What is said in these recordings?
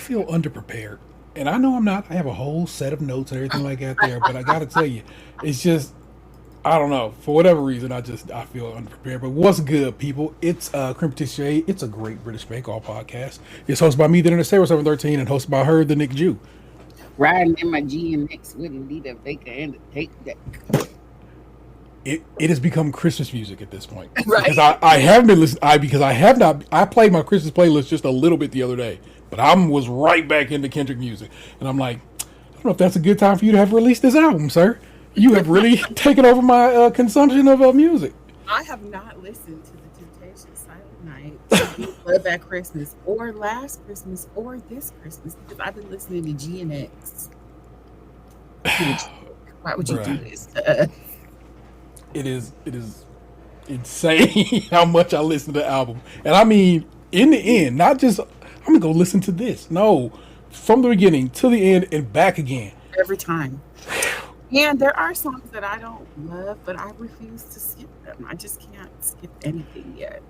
feel underprepared. And I know I'm not. I have a whole set of notes and everything like that there, but I got to tell you, it's just I don't know. For whatever reason, I feel underprepared. But what's good, people? It's Krème Patisserie. It's a great British Bake Off podcast. It's hosted by me, the Sarah 713, and hosted by her, the Nick Jew. Riding in my GMX with a leader baker and a tape deck. It has become Christmas music at this point. Right. Because I have been listening. Because I have not. I played my Christmas playlist just a little bit the other day, but I was right back into Kendrick music, and I'm like, I don't know if that's a good time for you to have released this album, sir. You have really taken over my consumption of music. I have not listened to the Temptations Silent Night, Throwback Christmas, or Last Christmas, or this Christmas because I've been listening to GNX. Why would you do this? It is insane how much I listen to the album. And I mean, in the end, not just, I'm going to go listen to this. No, from the beginning to the end and back again. Every time. And there are songs that I don't love, but I refuse to skip them. I just can't skip anything yet.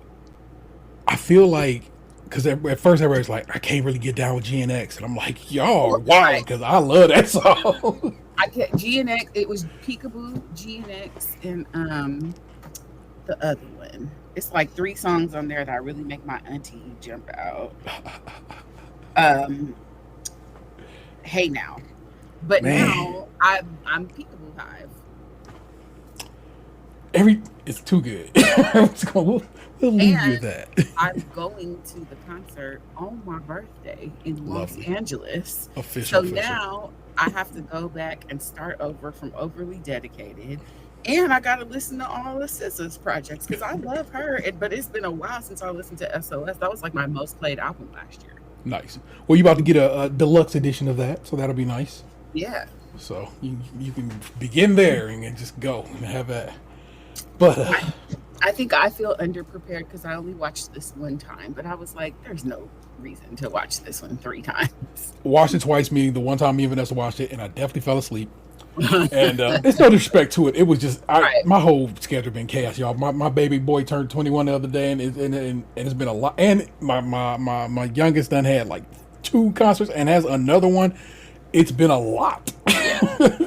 I feel like, because at first everybody's like, I can't really get down with GNX. And I'm like, y'all, why? Because I love that song. I get GNX. It was Peekaboo, GNX, and the other one. It's like 3 songs on there that really make my auntie jump out. Hey Now, but Man. now I'm Peekaboo Hive. It's too good. we'll leave you with that. I'm going to the concert on my birthday in Los Angeles. Official. Now I have to go back and start over from Overly Dedicated. And I got to listen to all the SZA's projects because I love her. But it's been a while since I listened to SOS. That was like my most played album last year. Nice. Well, you're about to get a deluxe edition of that, so that'll be nice. Yeah. So you can begin there and just go and have that. But I think I feel underprepared because I only watched this one time. But I was like, there's no reason to watch this one 3 times. Watched it twice, meaning the one time me and Vanessa watched it, and I definitely fell asleep. And it's no disrespect to it. It was just my whole schedule been chaos, y'all. My baby boy turned 21 the other day, and it's been a lot. And my youngest done had like 2 concerts and has another one. It's been a lot. Yeah.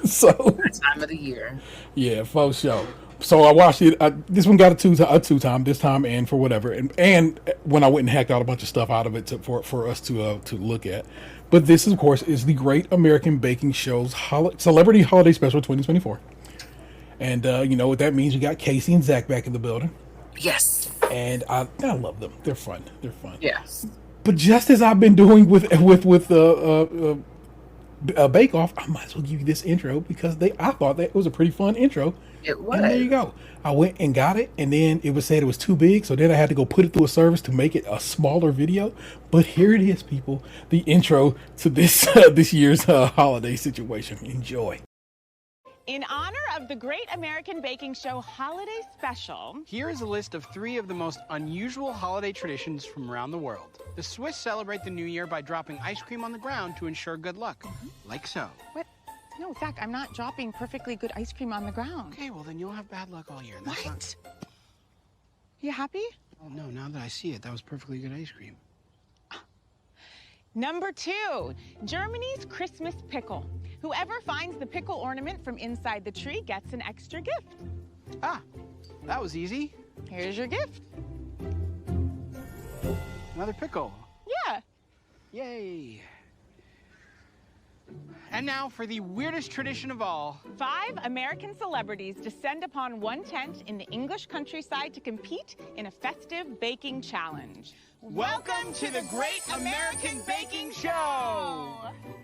So that time of the year. Yeah, for sure. So I watched it. This one got a two time this time, and for whatever. And when I went and hacked out a bunch of stuff out of it for us to look at. But this, of course, is the Great American Baking Show's Celebrity Holiday Special 2024. And you know what that means? We got Casey and Zach back in the building. Yes. And I love them. They're fun. Yes. But just as I've been doing with Bake Off, I might as well give you this intro because I thought that was a pretty fun intro. It was. And there you go. I went and got it, and then it was said it was too big, so then I had to go put it through a service to make it a smaller video. But here it is, people. The intro to this this year's holiday situation. Enjoy. In honor of the Great American Baking Show Holiday Special, here is a list of 3 of the most unusual holiday traditions from around the world. The Swiss celebrate the new year by dropping ice cream on the ground to ensure good luck, like so. What? No, Zach, I'm not dropping perfectly good ice cream on the ground. Okay, well then you'll have bad luck all year. What? You happy? Oh no, now that I see it, that was perfectly good ice cream. Number 2, Germany's Christmas pickle. Whoever finds the pickle ornament from inside the tree gets an extra gift. Ah, that was easy. Here's your gift. Another pickle. Yeah. Yay. And now for the weirdest tradition of all. 5 American celebrities descend upon one tent in the English countryside to compete in a festive baking challenge. Welcome to the Great American Baking Show!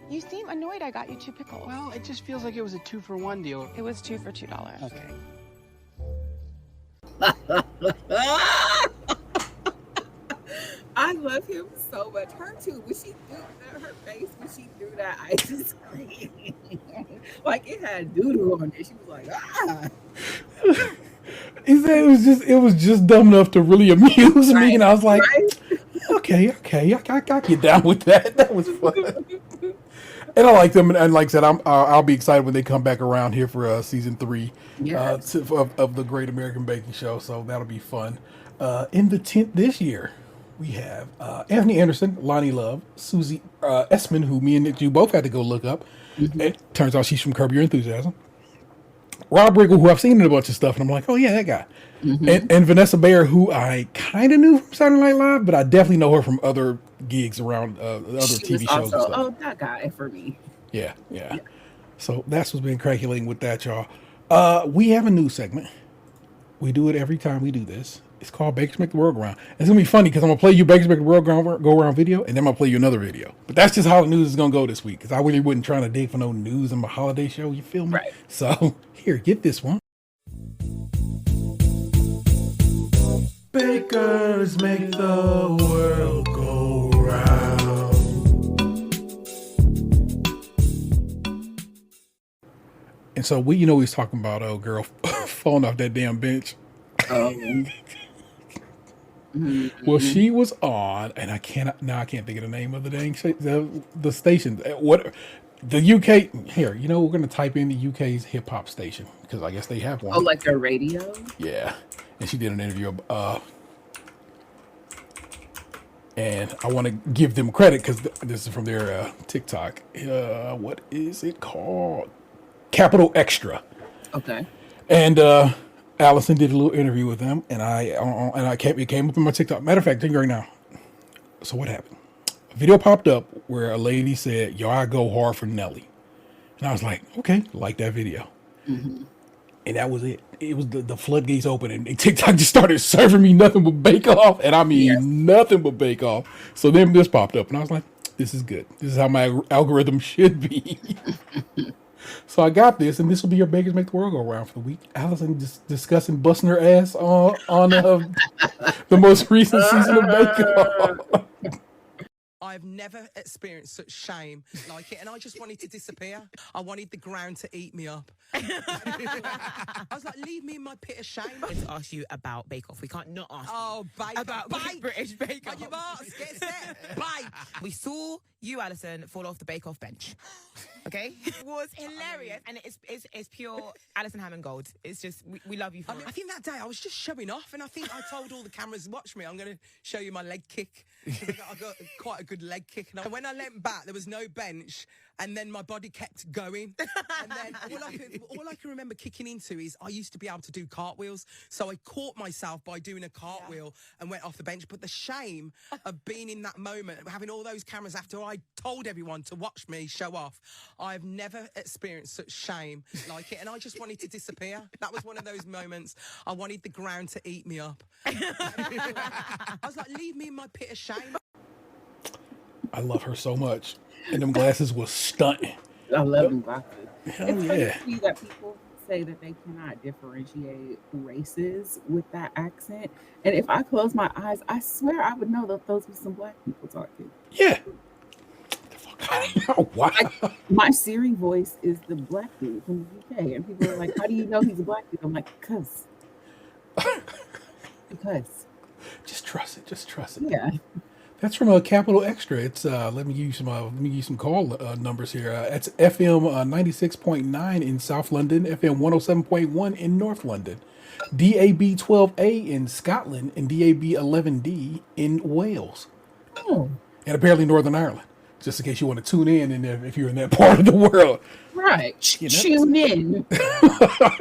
You seem annoyed I got you 2 pickles. Well, it just feels like it was a 2-for-1 deal. It was 2 for $2. Okay. I love him so much. Her too. When she threw her face when she threw that ice cream, like it had doodle on it. She was like, ah. He said it was just dumb enough to really amuse me, and I was like, okay, I get down with that. That was fun. And I like them, and like I said, I'll be excited when they come back around here for season 3 of the Great American Baking Show. So that'll be fun. In the tent this year, We have Anthony Anderson, Loni Love, Susie Essman, who me and Nick, you both had to go look up. It turns out she's from Curb Your Enthusiasm. Rob Riggle, who I've seen in a bunch of stuff, and I'm like, oh yeah, that guy. And Vanessa Bayer, who I kind of knew from Saturday Night Live, but I definitely know her from other gigs around other TV shows and stuff. Oh, that guy for me. Yeah. So that's what's been crackling with that, y'all. We have a new segment. We do it every time we do this. It's called Bakers Make the World Go Round. It's going to be funny because I'm going to play you Bakers Make the World Go Round video, and then I'm going to play you another video. But that's just how the news is going to go this week, because I really wasn't trying to dig for no news in my holiday show. You feel me? Right. So, here, get this one. Bakers make the world go round. And so we was talking about girl falling off that damn bench. Well, she was on, and I can't think of the name of the dang the station. What the UK here? We're gonna type in the UK's hip hop station because I guess they have one. Oh, like a radio? Yeah, and she did an interview. And I want to give them credit because this is from their TikTok. What is it called? Capital Extra. Okay. And Allison did a little interview with them, and it came up in my TikTok. Matter of fact, think right now. So what happened? A video popped up where a lady said, "Yo, I go hard for Nelly," and I was like, "Okay, like that video." And that was it. It was the floodgates open, and TikTok just started serving me nothing but Bake Off, and I mean nothing but Bake Off. So then this popped up, and I was like, "This is good. This is how my algorithm should be." So I got this, and this will be your Bakers Make the World Go Round for the week. Allison just discussing busting her ass on the most recent season of Bake Off. I've never experienced such shame like it, and I just wanted to disappear. I wanted the ground to eat me up. I was like, leave me in my pit of shame. I want to ask you about Bake Off. We can't not ask you about British Bake Off. On your marks, get set, bye. We saw you, Alison, fall off the Bake Off bench. Okay? It was hilarious, and it's pure Alison Hammond gold. It's just, we love you for it. I think that day I was just showing off, and I think I told all the cameras, watch me, I'm going to show you my leg kick. I got quite a good leg kick. And when I leant back, there was no bench, and then my body kept going. And then all I can remember kicking into is I used to be able to do cartwheels, so I caught myself by doing a cartwheel and went off the bench. But the shame of being in that moment, having all those cameras after I told everyone to watch me show off, I've never experienced such shame like it, and I just wanted to disappear. That was one of those moments. I wanted the ground to eat me up. I was like, leave me in my pit of shame. I love her so much, and them glasses was stunting. I love them glasses. Hell It's funny yeah. to me that people say that they cannot differentiate races with that accent. And if I close my eyes, I swear I would know that those were some black people talking. Yeah. Oh, wow. My Siri voice is the black dude from the UK. And people are like, how do you know he's a black dude? I'm like, because. Just trust it. Just trust it. Yeah. That's from a Capital Extra. It's let me give you some call numbers here. It's FM 96.9 in South London, FM 107.1 in North London, DAB 12A in Scotland, and DAB 11D in Wales, and apparently Northern Ireland. Just in case you want to tune in, and if you're in that part of the world, right? Tune in.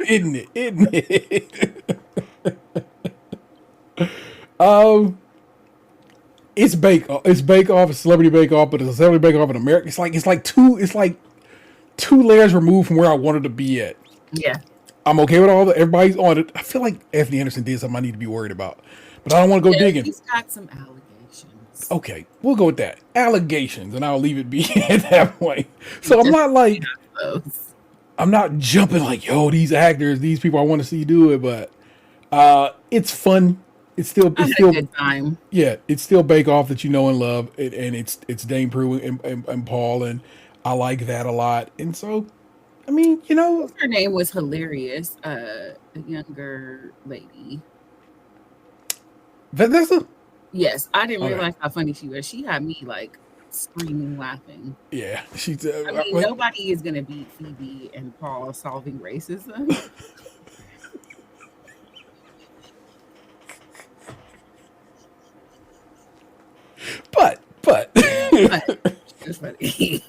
Isn't it? It's Bake Off. It's Bake Off. It's Celebrity Bake Off, but it's a Celebrity Bake Off in America. It's like two layers removed from where I wanted to be at. Yeah, I'm okay with everybody's on it. I feel like Anthony Anderson did something I need to be worried about, but I don't want to go digging. He's got some allegations. Okay, we'll go with that. Allegations, and I'll leave it be at that point. So I'm not like, I'm not jumping like, yo, these actors, these people, I want to see do it, but it's fun. It's still a good time. Yeah, it's still Bake Off that you know and love, and it's Dame Prue and Paul, and I like that a lot. And so, I mean, her name was hilarious. A younger lady. Vanessa. Yes, I didn't realize how funny she was. She had me like screaming, laughing. Yeah, she's. I mean, nobody is gonna beat Phoebe and Paul solving racism. It's funny.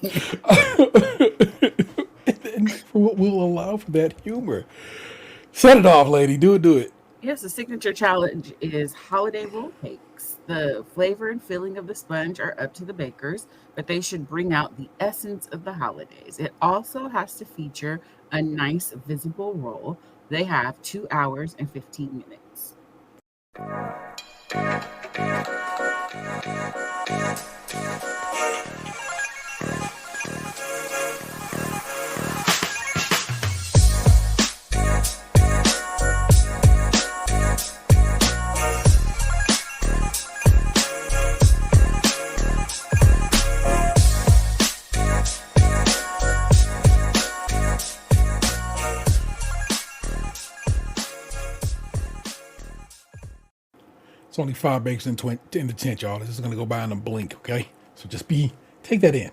And we'll allow for that humor. Set it off, lady. Do it. Yes, the signature challenge is holiday roll cakes. The flavor and filling of the sponge are up to the bakers, but they should bring out the essence of the holidays. It also has to feature a nice visible roll. They have 2 hours and 15 minutes. It's only 5 bakers in the tent, y'all. This is gonna go by in a blink, okay? So just take that in.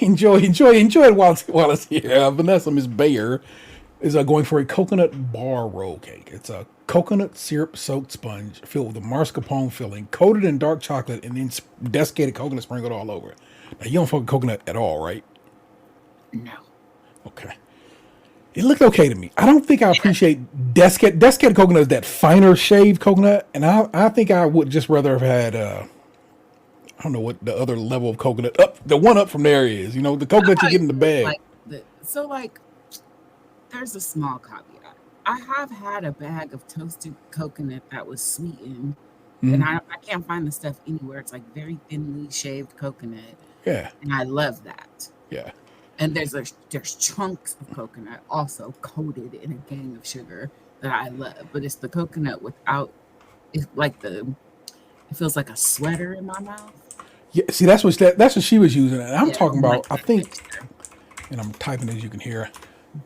Enjoy it while it's here. Vanessa, Miss Bayer, is going for a coconut bar roll cake. It's a coconut syrup soaked sponge filled with a mascarpone filling, coated in dark chocolate, and then desiccated coconut sprinkled all over. Now you don't fuck with coconut at all, right? No. Okay. It looked okay to me. I don't think I appreciate desiccated coconut is that finer shaved coconut, and I think I would just rather have had I don't know what the other level of coconut the one up from there is. You know, the coconut you get in the bag. There's a small caveat. I have had a bag of toasted coconut that was sweetened, and I can't find the stuff anywhere. It's like very thinly shaved coconut. Yeah. And I love that. Yeah. And there's chunks of coconut also coated in a gang of sugar that I love, but it's the coconut without. It's like it feels like a sweater in my mouth. Yeah, see, that's what she was using, and I'm talking about. I think, and I'm typing as you can hear.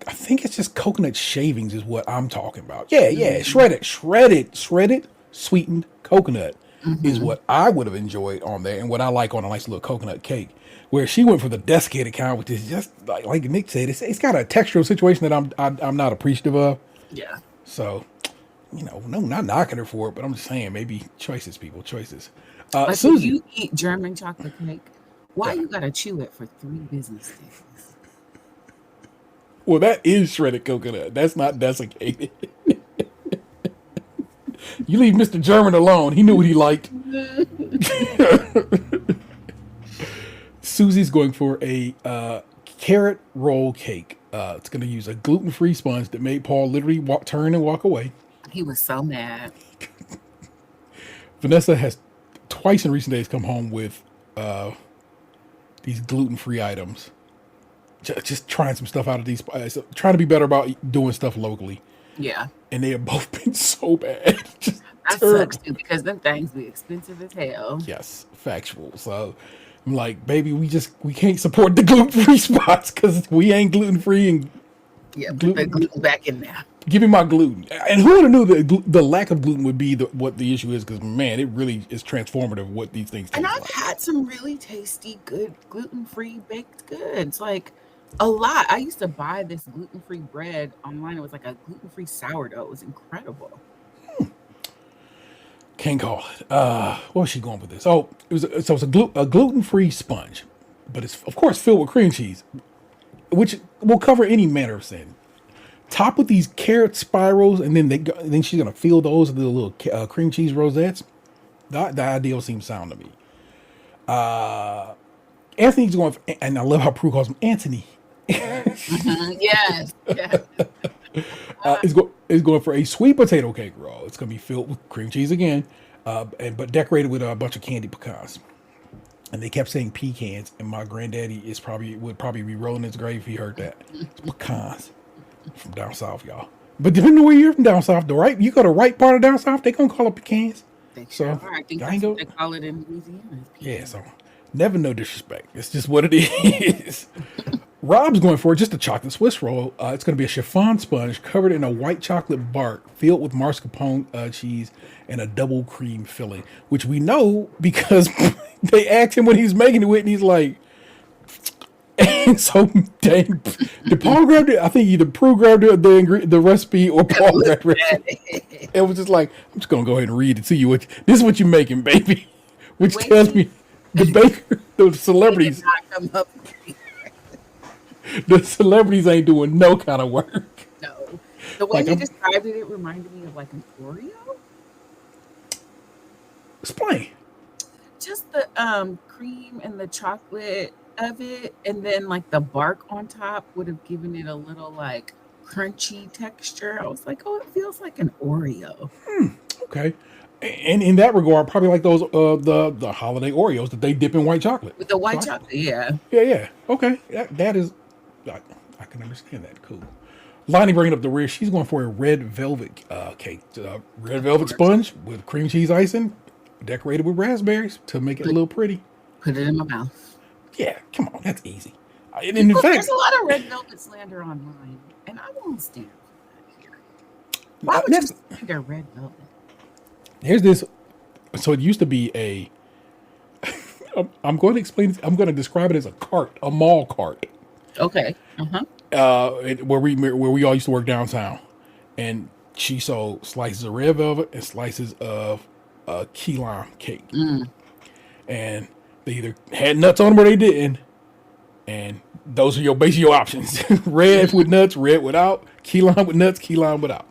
I think it's just coconut shavings is what I'm talking about. Yeah, shredded, sweetened coconut is what I would have enjoyed on there, and what I like on a nice little coconut cake. Where she went for the desiccated kind, which is just like Nick said, it's got a textural situation that I'm not appreciative of. Yeah. So, no, not knocking her for it, but I'm just saying maybe choices, people, choices. Like Susie, if you eat German chocolate cake, why you gotta chew it for 3 business days? Well, that is shredded coconut. That's not desiccated. You leave Mr. German alone. He knew what he liked. Susie's going for a carrot roll cake. It's going to use a gluten-free sponge that made Paul literally turn and walk away. He was so mad. Vanessa has twice in recent days come home with these gluten-free items. Just trying some stuff out of these, trying to be better about doing stuff locally. Yeah. And they have both been so bad. That sucks too, because them things be expensive as hell. Yes, factual. So I'm like, baby, we can't support the gluten-free spots because we ain't gluten-free, and put the gluten back in there. Give me my gluten. And who would have knew that the lack of gluten would be what the issue is? Because man, it really is transformative what these things taste And I've like. had some really tasty, good gluten-free baked goods, like a lot. I used to buy this gluten-free bread online. It was like a gluten-free sourdough. It was incredible. Can't call it. What was she going with this? Oh, it's a gluten-free sponge, but it's of course filled with cream cheese, which will cover any manner of sin. Topped with these carrot spirals, and then she's gonna fill those with the little cream cheese rosettes. The ideal seems sound to me. Anthony's going, and I love how Prue calls him Anthony. Yes. Is going for a sweet potato cake roll. It's going to be filled with cream cheese again, but decorated with a bunch of candied pecans. And they kept saying pecans, and my granddaddy would probably be rolling his grave if he heard that. It's pecans from down south, y'all. But depending on where you're from down south, you go to the right part of down south, they gonna call it pecans. I think that's what they call it in Louisiana. Yeah, so never no disrespect. It's just what it is. Rob's going for just a chocolate Swiss roll. It's going to be a chiffon sponge covered in a white chocolate bark filled with mascarpone cheese and a double cream filling, which we know because they asked him when he's making it with, and he's like, and so dang, did Paul grab it? I think either Prue grabbed the recipe or Paul grabbed the recipe. It was just like, I'm just going to go ahead and read it to you. This is what you're making, baby. Which tells me. The baker, the They did celebrities, not come up with the celebrities ain't doing no kind of work. no. The way Like, he I'm described it, it reminded me of like an Oreo. explain. Just the cream and the chocolate of it, and then like the bark on top would have given it a little like crunchy texture. I was like, oh, it feels like an Oreo. Okay. And in that regard, probably like those the holiday Oreos that they dip in white chocolate. With the white chocolate, yeah. Yeah. Okay. That is, I can understand that. Cool. Lonnie bringing up the rear. She's going for a red velvet cake. Red velvet sponge with cream cheese icing, decorated with raspberries to make it a little pretty. Put it in my mouth. Yeah, come on. That's easy. And in fact, There's a lot of red velvet slander online, and I won't stand for that here. Why would you slander red velvet? there's this. So it used to be a. I'm going to explain. I'm going to describe it as a cart, a mall cart. Okay. Where we all used to work downtown, and she sold slices of red velvet and slices of key lime cake, and they either had nuts on them or they didn't, and those are basically your options: red with nuts, red without, key lime with nuts, key lime without.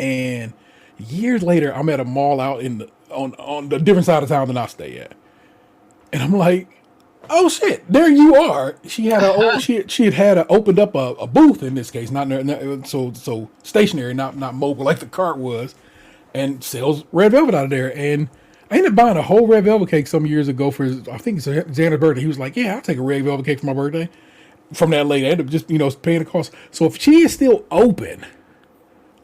And years later, I'm at a mall out on the different side of town than I stay at, and I'm like, oh shit, there you are. She had she had opened up a booth in this case, not so stationary, not mobile like the cart was, and sells red velvet out of there. And I ended up buying a whole red velvet cake some years ago for I think it's Xander's birthday. He was like, yeah, I'll take a red velvet cake for my birthday. From that lady, I ended up just paying the cost. So if she is still open,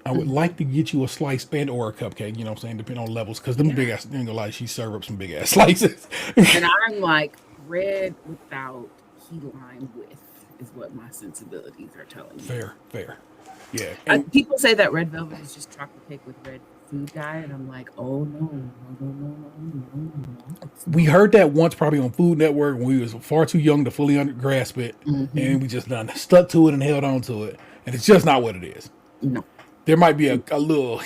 I would like to get you a slice and or a cupcake. You know what I'm saying, depending on levels, because them big ass. You ain't gonna lie, she served up some big ass slices. And I'm like, red without key lime with is what my sensibilities are telling me. Fair. Yeah. And People say that red velvet is just chocolate cake with red food dye, and I'm like, oh no. we heard that once, probably on Food Network, when we was far too young to fully grasp it, and we just stuck to it and held on to it, and it's just not what it is. No. There might be a little,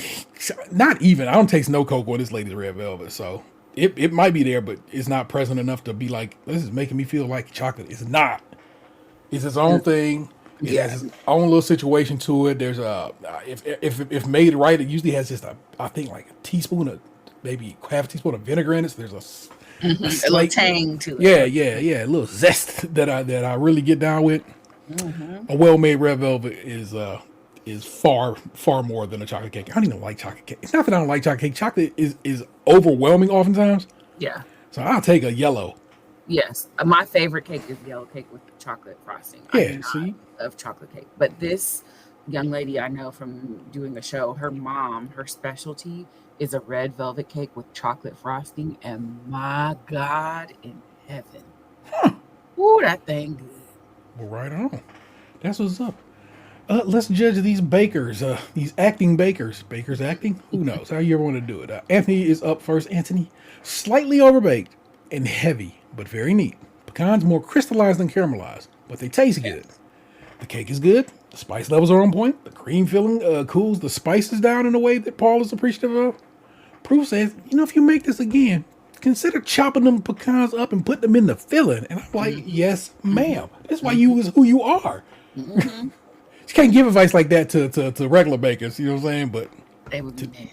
not even. I don't taste no cocoa on this lady's red velvet, so it might be there, but it's not present enough to be like, this is making me feel like chocolate. It's not. It's its own thing. It has its own little situation to it. There's if made right, it usually has just I think like a teaspoon of, maybe half a teaspoon of vinegar in it. So there's a little tang to it. Yeah, a little zest that I really get down with. A well-made red velvet is far more than a chocolate cake. I don't even like chocolate cake. It's not that I don't like chocolate cake. Chocolate is overwhelming oftentimes. Yeah. So I'll take a yellow. Yes. My favorite cake is yellow cake with chocolate frosting. Yeah, see? Of chocolate cake. But this young lady I know from doing a show, her mom, her specialty is a red velvet cake with chocolate frosting. And my God in heaven. Ooh, that thing good. Well, right on. That's what's up. Let's judge these bakers, these acting bakers. Bakers acting? Who knows? How you ever want to do it? Anthony is up first. Anthony, slightly overbaked and heavy, but very neat. Pecans more crystallized than caramelized, but they taste good. The cake is good. The spice levels are on point. The cream filling cools the spices down in a way that Paul is appreciative of. Proof says, if you make this again, consider chopping them pecans up and putting them in the filling. And I'm like, yes, ma'am. That's why you is who you are. You can't give advice like that to regular bakers, you know what I'm saying? But they would be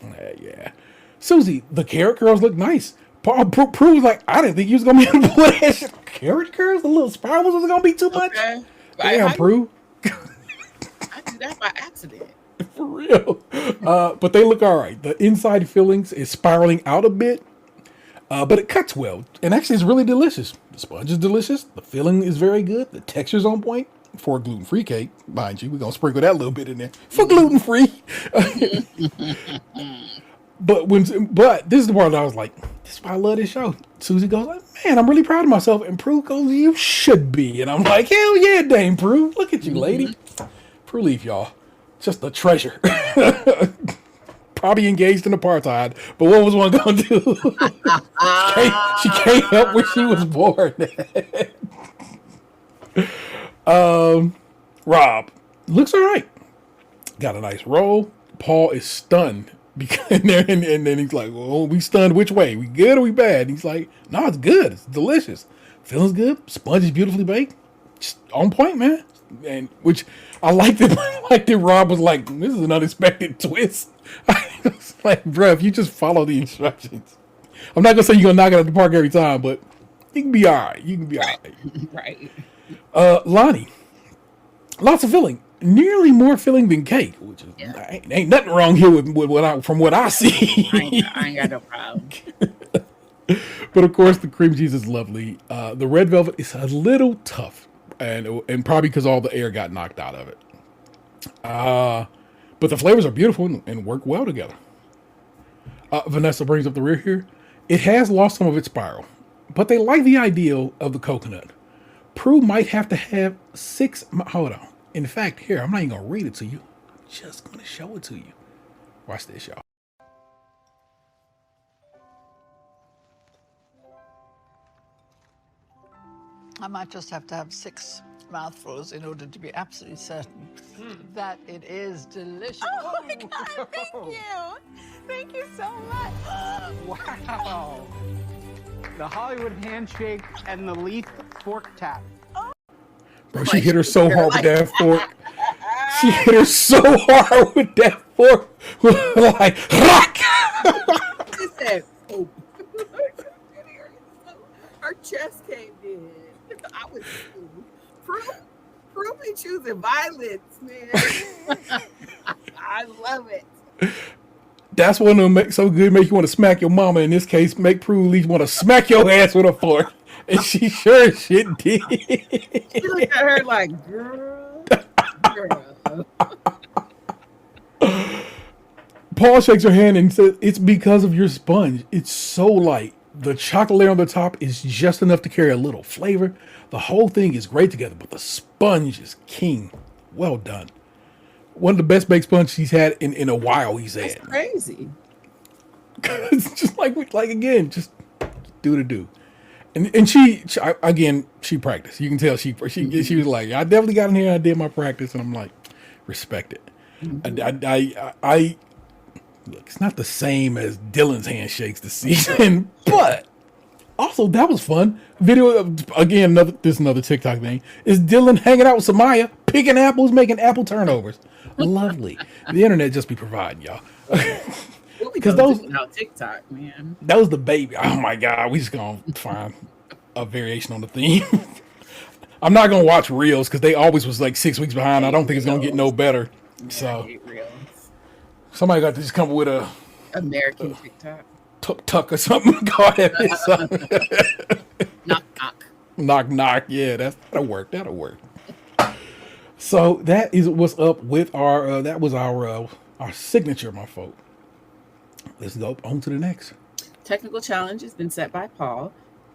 mad. Yeah. Susie, the carrot curls look nice. Paul Prue was like, I didn't think you was gonna be able to put that shit. Carrot curls, the little spirals was gonna be too much. Damn, Prue. I did that by accident. For real. But they look all right. The inside fillings is spiraling out a bit, but it cuts well, and actually it's really delicious. The sponge is delicious. The filling is very good. The texture's on point. For a gluten-free cake, mind you, we're gonna sprinkle that little bit in there for gluten-free. But this is the part that I was like, this is why I love this show. Susie goes like, man, I'm really proud of myself, and Prue goes, you should be, and I'm like, hell yeah, Dame Prue, look at you, lady. Prue Leaf, y'all, just a treasure. Probably engaged in apartheid, but what was one gonna do? She can't help where she was born. Rob looks all right. Got a nice roll. Paul is stunned Because, and then he's like, well, we stunned which way? We good or we bad? He's like, no, it's good. It's delicious. Feeling's good. Sponge is beautifully baked. Just on point, man. And which I liked it. Like that Rob was like, this is an unexpected twist. I was like, bro, if you just follow the instructions. I'm not going to say you're going to knock it out of the park every time, but you can be all right. You can be all right. Right. Lonnie, lots of filling. Nearly more filling than cake, which is ain't nothing wrong here with from what I see. I ain't got no problem. But of course, the cream cheese is lovely. The red velvet is a little tough, and probably because all the air got knocked out of it. But the flavors are beautiful and work well together. Vanessa brings up the rear here. It has lost some of its spiral, but they like the idea of the coconut. Prue might have to have 6. Hold on. In fact, here, I'm not even going to read it to you. I'm just going to show it to you. Watch this, y'all. I might just have to have 6 mouthfuls in order to be absolutely certain that it is delicious. Oh my God, thank you. Thank you so much. Wow. The Hollywood handshake and the Leith fork tap. Bro, she hit her so hard with that fork. She hit her so hard with that fork. Like, rock! She said, oh. Her chest came in. I was Prue be choosing violence, man. I love it. That's one of them make so good, make you want to smack your mama. In this case, make Prue at least want to smack your ass with a fork. And she sure as shit did. She looked at her like, girl. Paul shakes her hand and says, it's because of your sponge. It's so light. The chocolate layer on the top is just enough to carry a little flavor. The whole thing is great together, but the sponge is king. Well done. One of the best baked sponges he's had in a while, he said. That's crazy. It's just like again, just do to do. And she again, she practiced. You can tell she was like, I definitely got in here, I did my practice, and I'm like, respect it. I look, it's not the same as Dylan's handshakes this season, but also that was fun. Video of, again, another TikTok thing is Dylan hanging out with Samaya, picking apples, making apple turnovers. Lovely. The internet just be providing y'all. Because those TikTok, man. That was the baby. Oh my God, we just gonna find a variation on the theme. I'm not gonna watch Reels because they always was like 6 weeks behind. I don't think it's gonna get no better. So somebody got to just come up with a American TikTok. Tuck or something. God have it, son. Knock knock. Knock knock. Yeah, that'll work. So that is what's up with our. That was our signature, my folk. Let's go on to the next. Technical challenge has been set by Paul.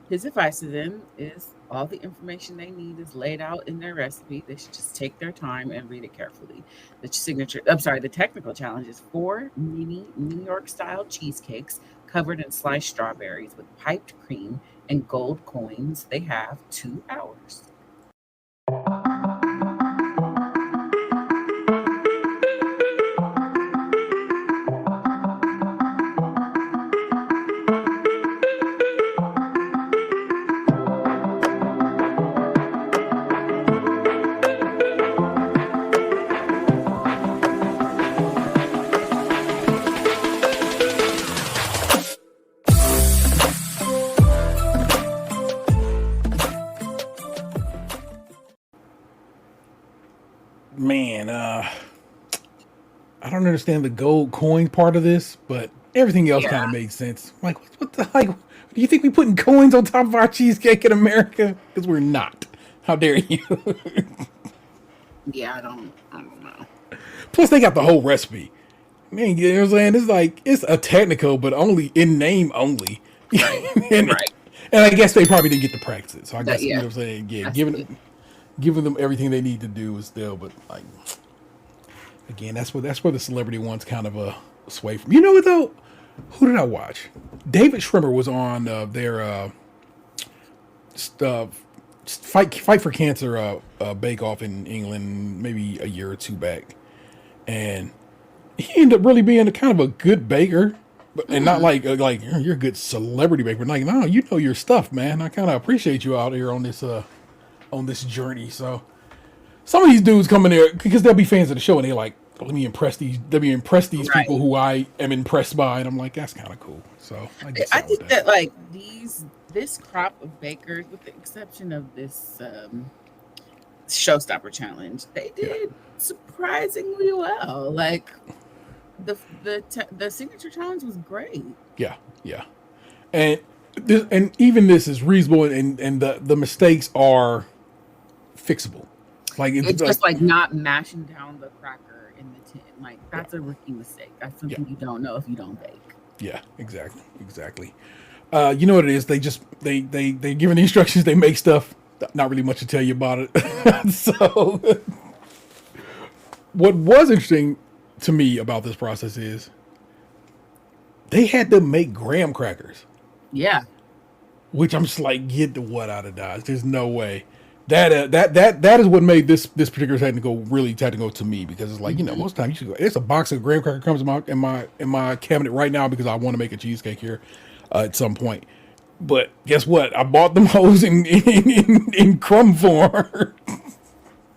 His advice to them is all the information they need is laid out in their recipe. They should just take their time and read it carefully. The technical challenge is 4 mini New York style cheesecakes covered in sliced strawberries with piped cream and gold coins. They have 2 hours. Man, I don't understand the gold coin part of this, but everything else kind of made sense. Like, what the like? Do you think we putting coins on top of our cheesecake in America? Because we're not. How dare you? Yeah, I don't know. Plus, they got the whole recipe. Man, you know what I'm saying? It's a technical, but only in name only. and I guess they probably didn't get to practice it. So I guess you know what I'm saying. Yeah, giving them everything they need to do is still, but like again, that's where the celebrity ones kind of sway from. You know what though? Who did I watch? David Schwimmer was on their fight for cancer bake off in England maybe a year or 2 back, and he ended up really being a kind of a good baker, and not like you're a good celebrity baker. But like, no, you know your stuff, man. I kind of appreciate you out here on this journey. So some of these dudes come in there because they'll be fans of the show, and they're like, let me impress these people who I am impressed by, and I'm like, that's kind of cool. So I think that like this crop of bakers, with the exception of this Showstopper challenge, they did surprisingly well. Like the signature challenge was great. Yeah, and even this is reasonable, and the mistakes are fixable. Like it's just like not mashing down the cracker in the tin. Like that's a rookie mistake. That's something you don't know if you don't bake. Yeah, exactly. You know what it is? They given the instructions. They make stuff. Not really much to tell you about it. So, what was interesting to me about this process is they had to make graham crackers. Yeah. Which I'm just like, get the what out of Dodge. There's no way. That is what made this particular technical really technical to me, because it's like, you know, most times you should go, it's a box of graham cracker comes in my cabinet right now because I want to make a cheesecake here at some point. But guess what? I bought them hoes in crumb form.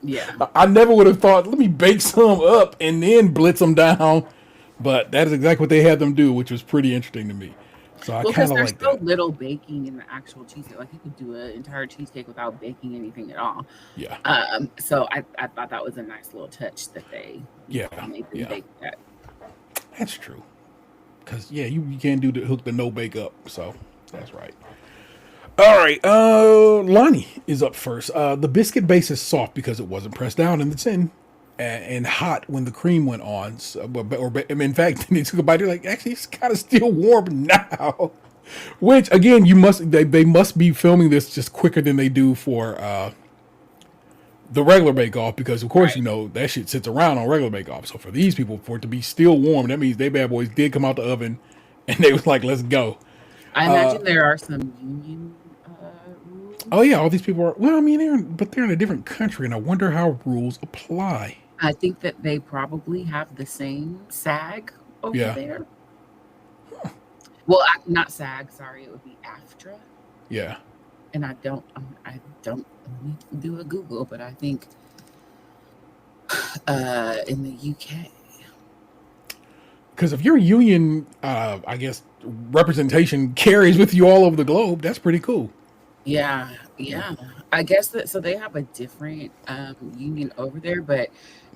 Yeah. I never would have thought, let me bake some up and then blitz them down. But that is exactly what they had them do, which was pretty interesting to me. So I kind of like that. There's so little baking in the actual cheesecake. Like you could do an entire cheesecake without baking anything at all. Yeah. So I thought that was a nice little touch that they made them bake that. That's true. Because you can't do the hook the no bake up. So that's right. All right. Loni is up first. The biscuit base is soft because it wasn't pressed down in the tin. And hot when the cream went on. So, in fact, they took a bite. They're like, actually, it's kind of still warm now. Which, again, they must be filming this just quicker than they do for the regular Bake Off, because, of course, you know, that shit sits around on regular Bake Off. So for these people, for it to be still warm, that means they bad boys did come out the oven, and they was like, let's go. I imagine there are some union rules. Oh, yeah, all these people are, well, I mean, they're in a different country, and I wonder how rules apply. I think that they probably have the same SAG over there. Huh. Well, not SAG. Sorry, it would be AFTRA. Yeah. And I don't need to do a Google, but I think in the UK. Because if your union, I guess, representation carries with you all over the globe, that's pretty cool. Yeah. I guess that, so they have a different union over there, but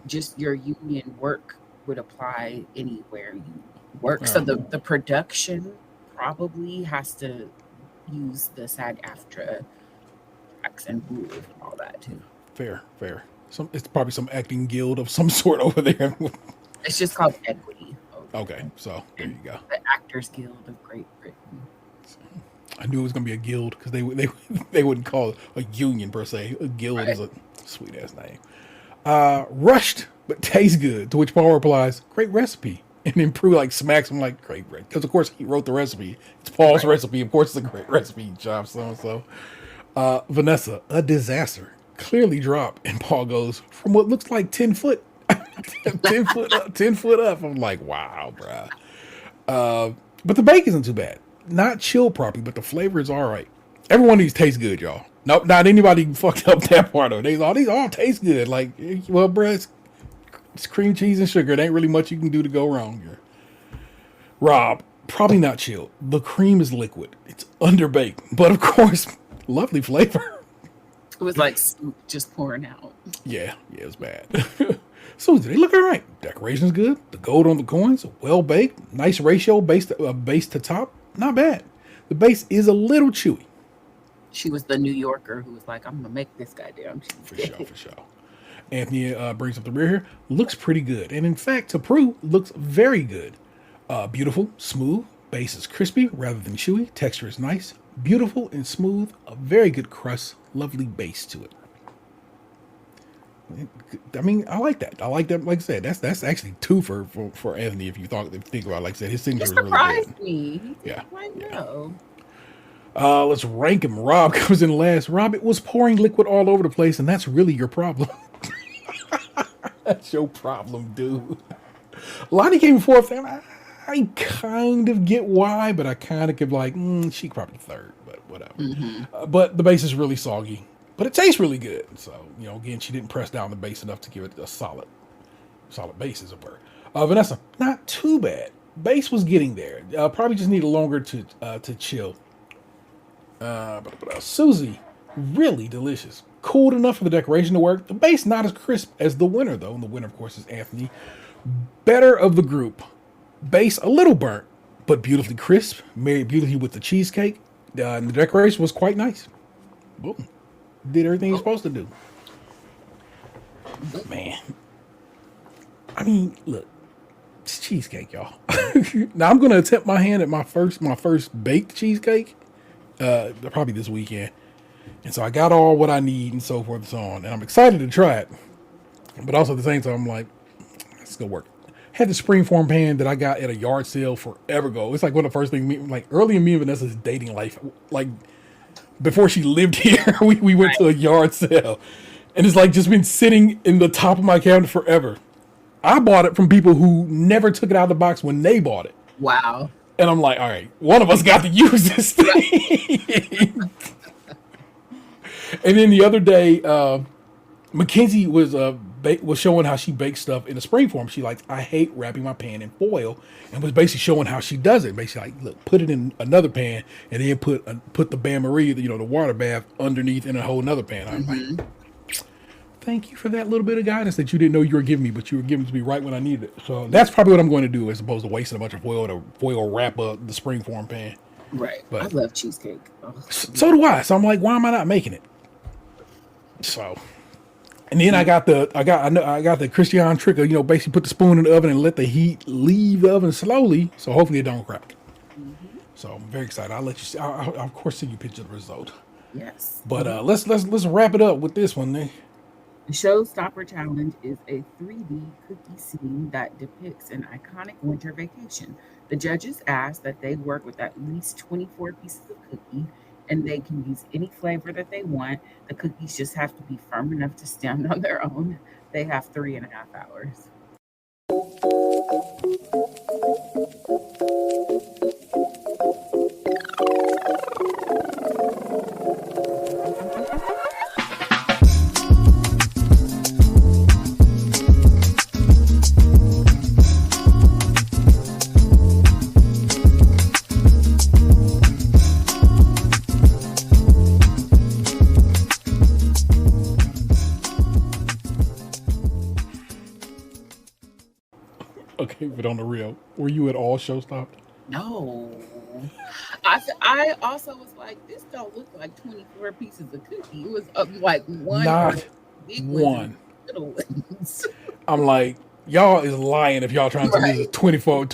just your union work would apply anywhere you work. So the production probably has to use the SAG-AFTRA and rules and all that too. Fair. It's probably some acting guild of some sort over there. It's just called Equity. Okay, so there you go. The Actors Guild of Great Britain. I knew it was gonna be a guild because they wouldn't call it a union per se. A guild is a sweet ass name. Rushed but tastes good. To which Paul replies, "Great recipe." And then Prue like smacks him like, "Great," because of course he wrote the recipe. It's Paul's recipe. Of course, it's a great recipe. Job so. Vanessa, a disaster. Clearly dropped, and Paul goes from what looks like 10 foot, 10 foot up. I'm like, wow, bruh. But the bake isn't too bad. Not chilled properly, but the flavor is all right. Every one of these tastes good, y'all. Nope, not anybody fucked up that part of it. These all taste good. Like, well, bruh, it's cream cheese and sugar. It ain't really much you can do to go wrong here. Rob, probably not chilled. The cream is liquid. It's underbaked, but of course, lovely flavor. It was like just pouring out. Yeah, it was bad. Susie, they look all right. Decoration's good. The gold on the coins, well baked. Nice ratio, base to top. Not bad. The base is a little chewy. She was the New Yorker who was like, I'm gonna make this goddamn cheesecake. For sure. Anthony brings up the rear here. Looks pretty good, and in fact, to Prue, looks very good. Beautiful, smooth. Base is crispy rather than chewy. Texture is nice. Beautiful and smooth. A very good crust. Lovely base to it. I mean, I like that. Like I said, that's actually two for Anthony. If you think about it, like I said, his signature is really good. Surprised me. Yeah. I know. Let's rank him. Rob comes in last. Rob, it was pouring liquid all over the place, and that's really your problem. That's your problem, dude. Loni came fourth, and I kind of get why, but I kind of give like, she probably third, but whatever. But the base is really soggy, but it tastes really good. So, again, she didn't press down the base enough to give it a solid base, as it were. Vanessa, not too bad. Base was getting there. Probably just needed longer to chill. Susie, really delicious. Cooled enough for the decoration to work. The base not as crisp as the winner, though. And the winner, of course, is Anthony. Better of the group. Base a little burnt, but beautifully crisp. Married beautifully with the cheesecake. And the decoration was quite nice. Boom. Did everything you're supposed to do. Man. I mean, look. It's cheesecake, y'all. Now, I'm going to attempt my hand at my first baked cheesecake. Probably this weekend. And so I got all what I need and so forth and so on. And I'm excited to try it. But also at the same time, I'm like, it's going to work. Had the springform pan that I got at a yard sale forever ago. It's like one of the first things, like early in me and Vanessa's dating life, like before she lived here, we went to a yard sale. And it's like just been sitting in the top of my cabinet forever. I bought it from people who never took it out of the box when they bought it. Wow. And I'm like, all right, one of us got to use this thing. And then the other day, Mackenzie was showing how she bakes stuff in a spring form. She like, I hate wrapping my pan in foil, and was basically showing how she does it. Basically, like, look, put it in another pan, and then put the bain marie, the water bath, underneath in a whole another pan. I'm like, thank you for that little bit of guidance that you didn't know you were giving me, but you were giving it to me right when I needed it. So that's probably what I'm going to do, as opposed to wasting a bunch of foil to foil wrap up the spring form pan. Right. But I love cheesecake. Oh. So do I. So I'm like, why am I not making it? So, and then I got the Christian trick of, basically put the spoon in the oven and let the heat leave the oven slowly, so hopefully it don't crack. So I'm very excited. I'll let you see. I'll of course send you a picture of the result. Yes. But let's wrap it up with this one. The Showstopper Challenge is a 3D cookie scene that depicts an iconic winter vacation. The judges ask that they work with at least 24 pieces of cookie, and they can use any flavor that they want. The cookies just have to be firm enough to stand on their own. They have 3.5 hours. Okay, but on the real, were you at all Showstopper? No. I also was like, this don't look like 24 pieces of cookie. It was like one. Not big one. Little ones. I'm like, y'all is lying if y'all trying to use 24.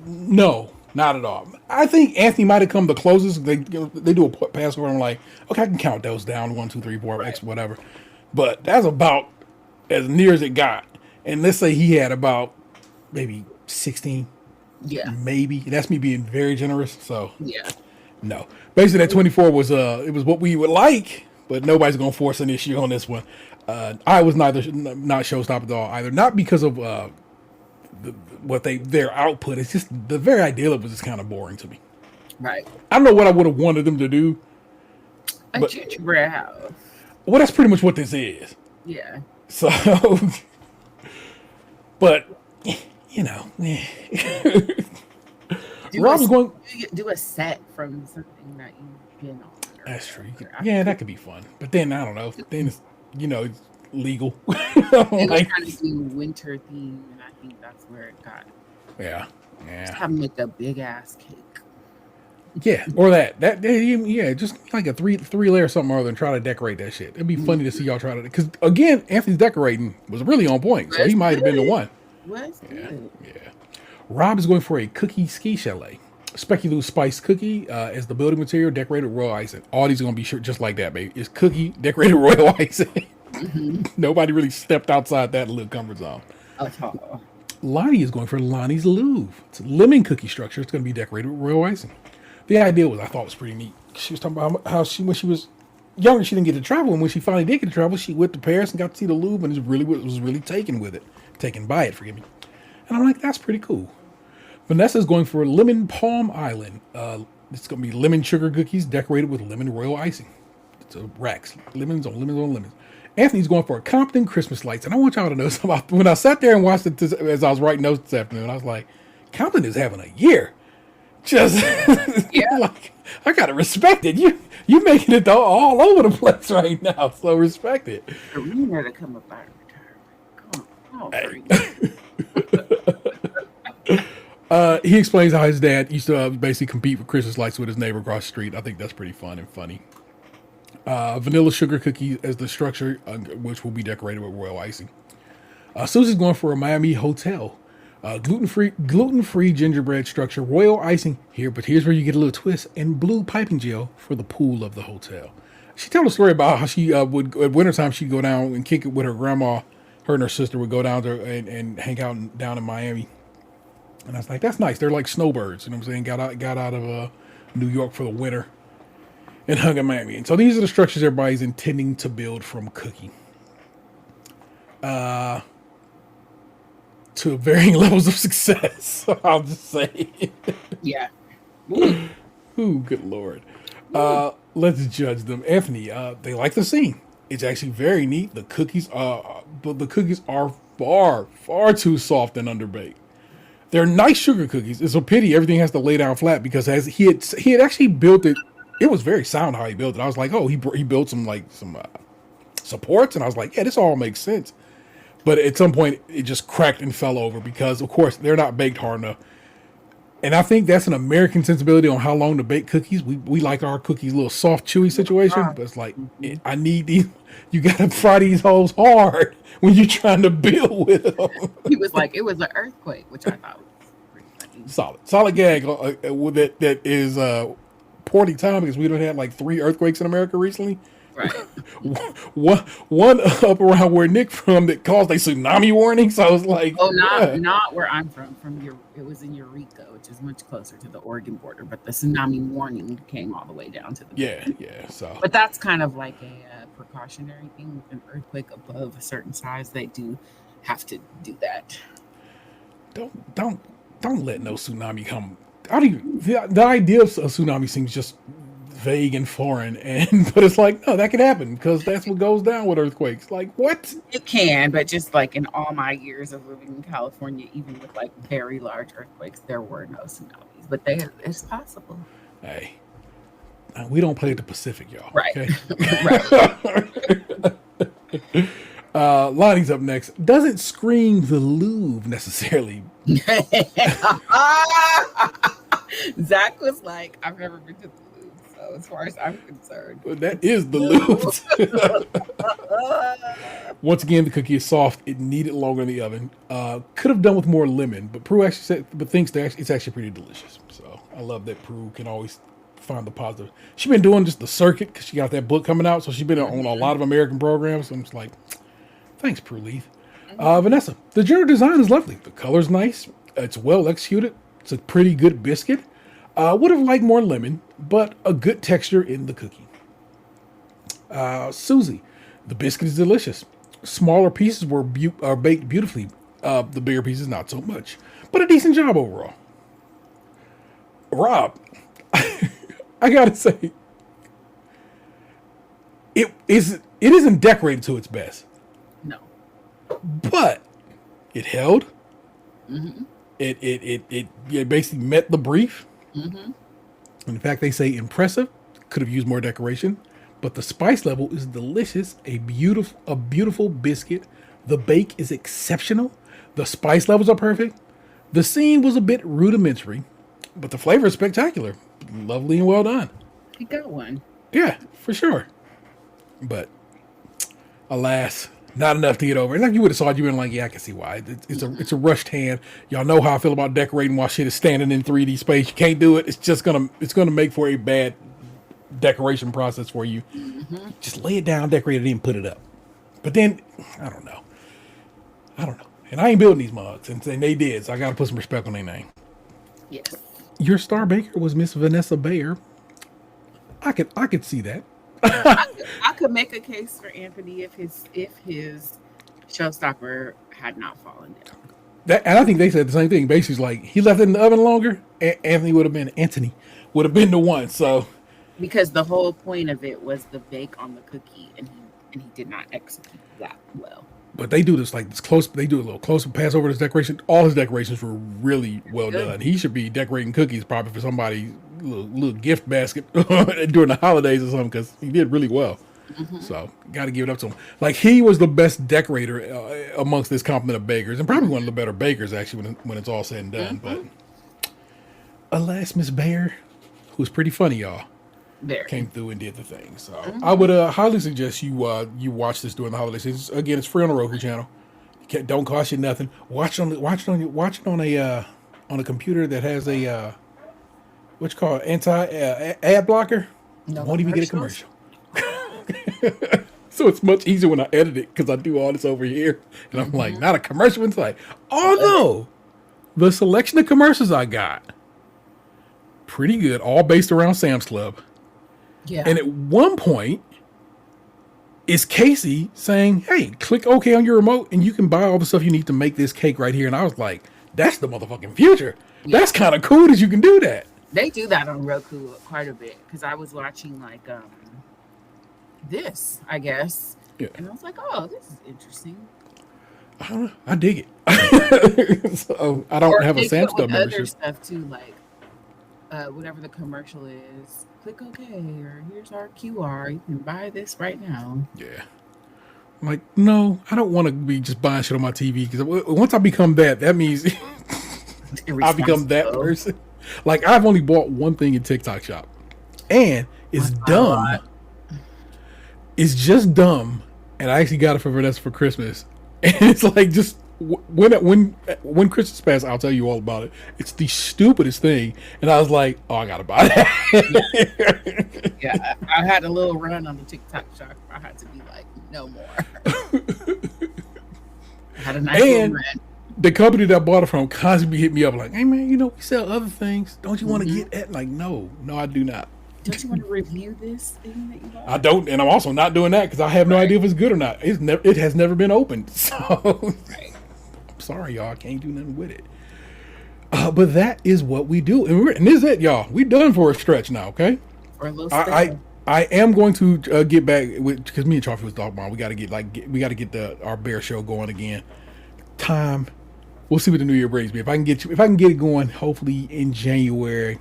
No, not at all. I think Anthony might have come the closest. They do a password. I'm like, okay, I can count those down. 1, 2, 3, 4, X, whatever. But that's about as near as it got. And let's say he had about maybe 16. Yeah. Maybe. That's me being very generous. So yeah. No. Basically that 24 was it was what we would like, but nobody's gonna force an issue on this one. I was not Showstopper at all either. Not because of their output. It's just the very idea of it was just kind of boring to me. Right. I don't know what I would have wanted them to do. A gingerbread house. Well, that's pretty much what this is. Yeah. So, but Rob's going do a set from something that you've been on. That's true. Yeah, that could be fun. But then I don't know. Then it's it's legal. They were trying to do winter theme, and I think that's where it got. Yeah. Just have them make a big ass cake. Yeah, or that just like a three layer something or other and try to decorate that shit. It'd be funny to see y'all try to, because again, Anthony's decorating was really on point, so he might have been the one. Good. Yeah. Rob is going for a cookie ski chalet. Speculoos spiced cookie as the building material, decorated royal icing. All these are going to be just like that, baby. It's cookie, decorated royal icing. Nobody really stepped outside that little comfort zone. Loni is going for Loni's Love. It's a lemon cookie structure. It's going to be decorated with royal icing. The idea I thought was pretty neat. She was talking about how when she was younger, she didn't get to travel. And when she finally did get to travel, she went to Paris and got to see the Louvre and was really taken by it, forgive me. And I'm like, that's pretty cool. Vanessa's going for Lemon Palm Island. It's going to be lemon sugar cookies decorated with lemon royal icing. So racks, lemons on lemons on lemons. Anthony's going for a Compton Christmas lights. And I want y'all to know something about, when I sat there and watched it as I was writing notes this afternoon, I was like, Compton is having a year. Just, like, I got to respect it. You making it all over the place right now. So respect it. We never come up out of retirement. Come on, He explains how his dad used to basically compete for Christmas lights with his neighbor across the street. I think that's pretty fun and funny. Vanilla sugar cookie as the structure, which will be decorated with royal icing. Susie's going for a Miami hotel. Gluten-free gingerbread structure, royal icing here, but here's where you get a little twist, and blue piping gel for the pool of the hotel. She told a story about how she would, at wintertime, she'd go down and kick it with her grandma. Her and her sister would go down there and hang out down in Miami. And I was like, that's nice. They're like snowbirds, you know what I'm saying? Got out of New York for the winter and hung in Miami. And so these are the structures everybody's intending to build from Cookie. To varying levels of success, I'll just say. Yeah. Ooh, good Lord. Let's judge them. Anthony, they like the scene. It's actually very neat. The cookies are far too soft and underbaked. They're nice sugar cookies. It's a pity everything has to lay down flat, because as he had actually built it, it was very sound how he built it. I was like, oh, he built some supports, and I was like, yeah, this all makes sense. But at some point, it just cracked and fell over because, of course, they're not baked hard enough. And I think that's an American sensibility on how long to bake cookies. We like our cookies a little soft, chewy situation. But it's like, I need these. You got to fry these hoes hard when you're trying to build with them. He was like, it was an earthquake, which I thought was pretty funny. Solid gag with it that is poorly timed, because we done had like 3 earthquakes in America recently. Right. one up around where Nick from that caused a tsunami warning. So I was like, not where I'm from. It was in Eureka, which is much closer to the Oregon border. But the tsunami warning came all the way down to the yeah. So, but that's kind of like a precautionary thing. With an earthquake above a certain size, they do have to do that. Don't let no tsunami come. The idea of a tsunami seems just vague and foreign, but it's like, no, that could happen because that's what goes down with earthquakes. Like, what? It can, but just like in all my years of living in California, even with like very large earthquakes, there were no tsunamis, but it's possible. Hey, we don't play the Pacific, y'all. Right. Okay? Right. Lonnie's up next. Doesn't scream the Louvre necessarily. Zach was like, I've never been to the Louvre. So as far as I'm concerned, well, that is the Louvre. Once again, the cookie is soft. It needed longer in the oven. Could have done with more lemon, but Prue actually said, thinks that it's actually pretty delicious. So I love that Prue can always find the positive. She's been doing just the circuit because she got that book coming out, so she's been on a lot of American programs. So I'm just like, thanks, Prue Leaf. Vanessa, the general design is lovely. The color's nice. It's well executed. It's a pretty good biscuit. Would have liked more lemon, but a good texture in the cookie. Susie, the biscuit is delicious. Smaller pieces are baked beautifully. The bigger pieces, not so much, but a decent job overall. Rob, I gotta say, it isn't decorated to its best. No, but it held. Mm-hmm. It basically met the brief. Mm-hmm. In fact, they say impressive. Could have used more decoration, but the spice level is delicious. A beautiful biscuit. The bake is exceptional. The spice levels are perfect. The scene was a bit rudimentary, but the flavor is spectacular. Lovely and well done. He got one. Yeah, for sure. But alas, not enough to get over. And like you would have saw it, you would have been like, yeah, I can see why. It's a rushed hand. Y'all know how I feel about decorating while shit is standing in 3D space. You can't do it. It's gonna make for a bad decoration process for you. Mm-hmm. Just lay it down, decorate it in, put it up. But then I don't know. And I ain't building these mugs, and they did, so I gotta put some respect on their name. Yes. Your star baker was Miss Vanessa Bayer. I could see that. I could make a case for Anthony if his showstopper had not fallen down. And I think they said the same thing. Basically, like he left it in the oven longer, Anthony would have been the one. So because the whole point of it was the bake on the cookie, and he did not execute that well. But they do this like this close. They do a little closer pass over his decoration. All his decorations were really well done. He should be decorating cookies probably for somebody's little gift basket during the holidays or something because he did really well. Mm-hmm. So got to give it up to him. Like he was the best decorator amongst this complement of bakers, and probably one of the better bakers actually when it's all said and done. Mm-hmm. But alas, Miss Bear, who's pretty funny, y'all. Came through and did the thing. So I would highly suggest you watch this during the holiday season. Again, it's free on the Roku channel. Don't cost you nothing. Watch it on a computer that has a what's called ad blocker. No, won't even get a commercial. So it's much easier when I edit it because I do all this over here, and I'm like, not a commercial inside. Although the selection of commercials I got pretty good, all based around Sam's Club. Yeah. And at one point, is Casey saying, hey, click OK on your remote and you can buy all the stuff you need to make this cake right here. And I was like, that's the motherfucking future. Yeah. That's kind of cool that you can do that. They do that on Roku quite a bit because I was watching like this, I guess. Yeah. And I was like, oh, this is interesting. I dig it. So I don't have a Sam's Club membership. Other stuff too, like whatever the commercial is. Click OK, or here's our QR. You can buy this right now. Yeah. I'm like, no, I don't want to be just buying shit on my TV because once I become that means I become that person. Like, I've only bought one thing in TikTok Shop, and it's dumb. It's just dumb, and I actually got it for Vanessa for Christmas, and it's like just. When Christmas passed, I'll tell you all about it. It's the stupidest thing, and I was like, "Oh, I gotta buy that." Yeah, I had a little run on the TikTok shop. I had to be like, "No more." I had a nice little run. The company that I bought it from constantly hit me up like, "Hey man, we sell other things. Don't you want to get that?" Like, no, I do not. Don't you want to review this thing that you bought? I don't, and I'm also not doing that because I have no idea if it's good or not. It has never been opened, so. Right. Sorry, y'all. I can't do nothing with it. But that is what we do. And this is it, y'all. We done for a stretch now, okay? For a little I am going to get back with because me and Charlie was talking about we got to get our bear show going again. Time. We'll see what the new year brings me. If I can get it going, hopefully in January,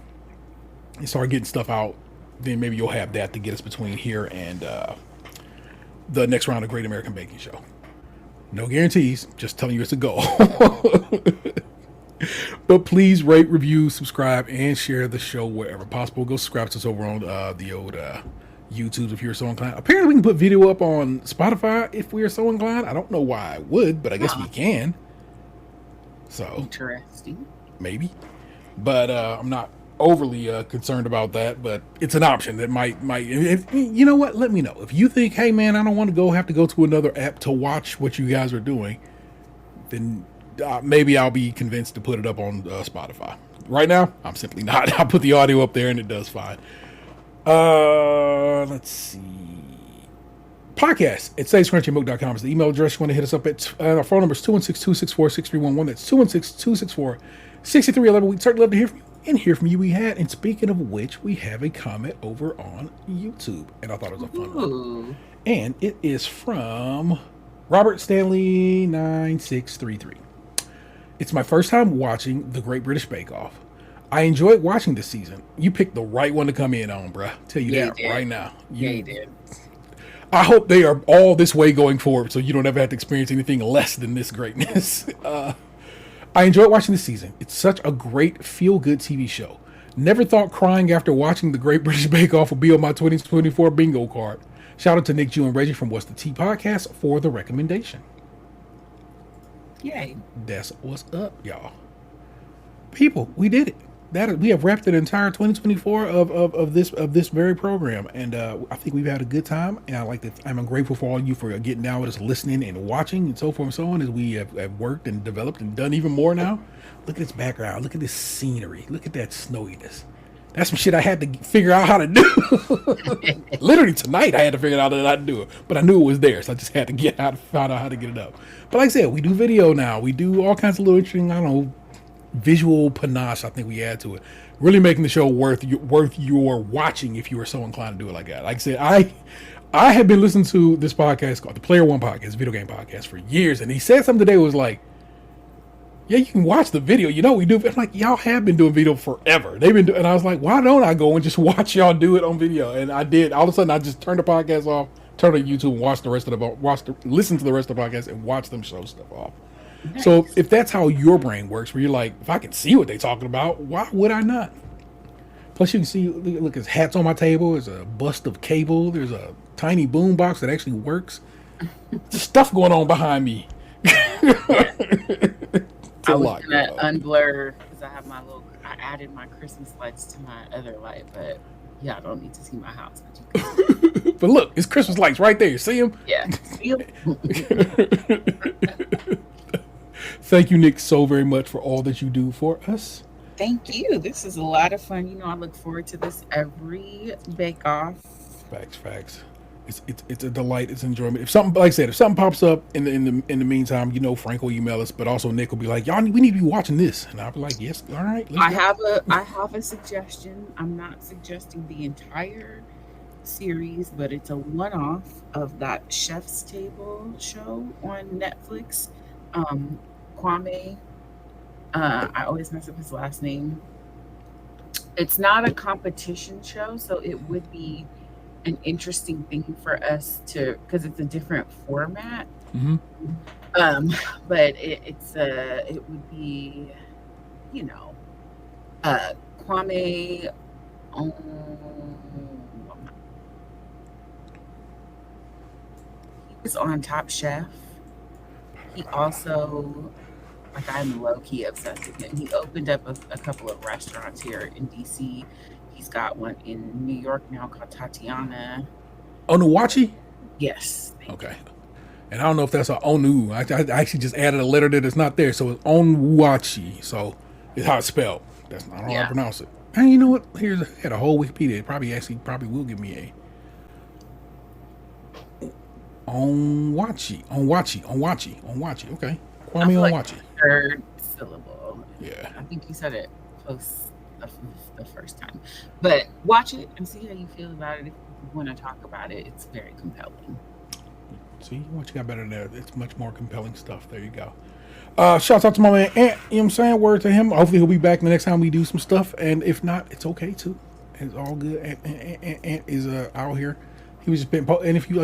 and start getting stuff out, then maybe you'll have that to get us between here and the next round of Great American Baking Show. No guarantees, just telling you it's a goal. But please rate, review, subscribe, and share the show wherever possible. Go subscribe to us over on the old YouTube if you're so inclined. Apparently, we can put video up on Spotify if we are so inclined. I don't know why I would, but I guess we can. So interesting. Maybe. But I'm not overly concerned about that, but it's an option that might if you know what, let me know if you think, hey man, I don't want to have to go to another app to watch what you guys are doing, then maybe I'll be convinced to put it up on Spotify. Right now I'm simply not. I put the audio up there and it does fine. Let's see, podcast at sayscrunchymoke.com is the email address you want to hit us up at. Our phone number is 216-264-6311. That's 216-264-6311. We'd certainly love to hear from you. And hear from you we had. And speaking of which, we have a comment over on YouTube. And I thought it was a fun one. And it is from Robert Stanley 9633. It's my first time watching The Great British Bake Off. I enjoyed watching this season. You picked the right one to come in on, bruh. Tell you that right now. You did. I hope they are all this way going forward so you don't ever have to experience anything less than this greatness. I enjoyed watching this season. It's such a great feel-good TV show. Never thought crying after watching The Great British Bake Off would be on my 2024 bingo card. Shout out to Nick, Jew, and Reggie from What's the Tea podcast for the recommendation. Yay. That's what's up, y'all. People, we did it. We have wrapped an entire 2024 of this very program, and I think we've had a good time. And I'm grateful for all of you for getting down with us, listening and watching, and so forth and so on. As we have worked and developed and done even more now. Look at this background. Look at this scenery. Look at that snowiness. That's some shit I had to figure out how to do. Literally tonight, I had to figure out how to do it, but I knew it was there, so I just had to find out how to get it up. But like I said, we do video now. We do all kinds of little interesting, I don't know, visual panache. I think we add to it, really making the show worth your watching if you were so inclined to do it like that. Like I said, I have been listening to this podcast called the Player One Podcast, video game podcast, for years, and he said something today was like, yeah, you can watch the video. You know we do. I'm like, y'all have been doing video forever. They've been doing, and I was like, why don't I go and just watch y'all do it on video? And I did. All of a sudden, I just turned the podcast off, turned to YouTube, and listen to the rest of the podcast, and watch them show stuff off. Nice. So if that's how your brain works, where you're like, if I can see what they're talking about, why would I not? Plus, you can see, look, there's hats on my table. There's a bust of Cable. There's a tiny boom box that actually works. There's stuff going on behind me. I was gonna unblur because I added my Christmas lights to my other light, but yeah, I don't need to see my house. But, you can. But look, it's Christmas lights right there. See them? Yeah. See them? Thank you, Nic, so very much for all that you do for us. Thank you. This is a lot of fun. You know, I look forward to this every Bake Off. Facts. It's a delight. It's enjoyment. If something, like I said, if something pops up in the meantime, you know, Frank will email us, but also Nic will be like, we need to be watching this, and I'll be like, yes, all right. I have a suggestion. I'm not suggesting the entire series, but it's a one-off of that Chef's Table show on Netflix. Kwame. I always mess up his last name. It's not a competition show, so it would be an interesting thing for us to, because it's a different format. Mm-hmm. But it would be, you know, Kwame. He was on Top Chef. He also, like, I'm low key obsessed with him. He opened up a couple of restaurants here in DC. He's got one in New York now called Tatiana. Onuwachi? Yes. Okay. And I don't know if that's an Onu. I actually just added a letter that is not there. So it's Onuwachi. So it's how it's spelled. That's not how I pronounce it. And you know what? Had a whole Wikipedia. It probably will give me a Onwachi. Okay. Kwame Onwachi. Third syllable. Yeah. I think you said it close the first time. But watch it and see how you feel about it. If you want to talk about it, it's very compelling. See what you got better than that. It's much more compelling stuff. There you go. Shouts out to my man Ant. You know what I'm saying? Word to him. Hopefully he'll be back the next time we do some stuff. And if not, it's okay too. It's all good. Ant is out here. He was just been, and if you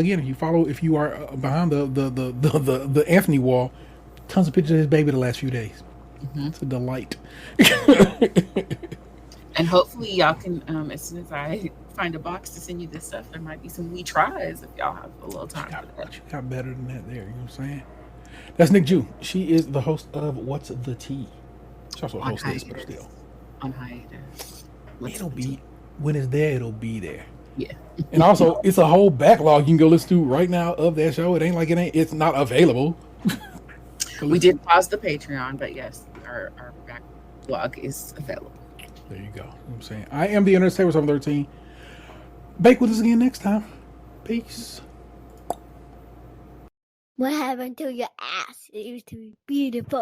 are behind the Anthony wall, tons of pictures of his baby the last few days. Mm-hmm. It's a delight. And hopefully y'all can, as soon as I find a box to send you this stuff, there might be some wee tries if y'all have a little time for that. You got better than that there, you know what I'm saying? That's Nic Jew. She is the host of What's the Tea. She's also a hostess, but still. On hiatus. When it's there, it'll be there. Yeah. And also, it's a whole backlog you can go listen to right now of that show. It ain't like it's not available. We did pause the Patreon, but yes, our backlog is available. There you go. You know what I'm saying? I am the Internet Saver 713. Bake with us again next time. Peace. What happened to your ass? It used to be beautiful.